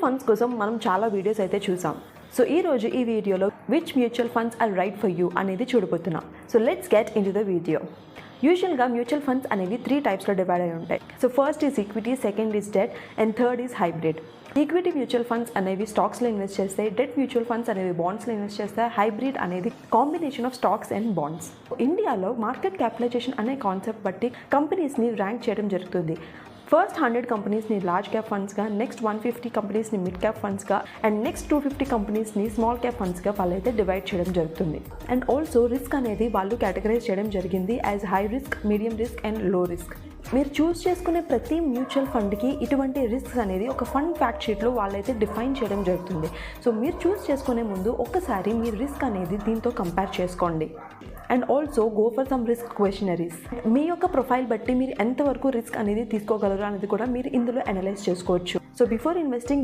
Funds కోసం మనం చాలా వీడియోస్ అయితే చూసాం. సో ఈ రోజు ఈ వీడియోలో which mutual funds are right for you అనేది చూడబోతున్నాం. So let's get into the video. యూజువల్గా మ్యూచువల్ ఫండ్స్ అనేవి 3 టైప్స్లో డివైడ్ అయి ఉంటాయి. So first is equity, second is debt and third is hybrid. Equity mutual funds అనేవి స్టాక్స్లో invest చేస్తాయి, డెట్ మ్యూచువల్ ఫండ్స్ అనేవి బాండ్స్లో ఇన్వెస్ట్ చేస్తాయి, హైబ్రిడ్ అనేది combination of stocks and bonds. ఇండియాలో మార్కెట్ క్యాపిటలైజేషన్ అనే కాన్సెప్ట్ బట్టి కంపెనీస్ని ర్యాంక్ చేయడం జరుగుతుంది. ఫస్ట్ 100 కంపెనీస్ని లార్జ్ క్యాప్ ఫండ్స్గా, నెక్స్ట్ 150 కంపెనీస్ని మిడ్ క్యాప్ ఫండ్స్గా అండ్ నెక్స్ట్ 250 కంపెనీస్ని స్మాల్ క్యాప్ ఫండ్స్గా వాళ్ళైతే డివైడ్ చేయడం జరుగుతుంది. అండ్ ఆల్సో రిస్క్ అనేది వాళ్ళు కేటగరైజ్ చేయడం జరిగింది as high risk, medium risk and లో రిస్క్. మీరు చూస్ చేసుకునే ప్రతి మ్యూచువల్ ఫండ్కి ఇటువంటి రిస్క్స్ అనేది ఒక ఫండ్ ఫ్యాక్ట్ షీట్లో వాళ్ళైతే డిఫైన్ చేయడం జరుగుతుంది. సో మీరు చూస్ చేసుకునే ముందు ఒక్కసారి మీ రిస్క్ అనేది దీంతో కంపేర్ చేసుకోండి. And also go for some risk questionnaires. మీ యొక్క ప్రొఫైల్ బట్టి మీరు ఎంతవరకు రిస్క్ అనేది తీసుకోగలరు అనేది కూడా మీరు ఇందులో అనలైజ్ చేసుకోవచ్చు. So before investing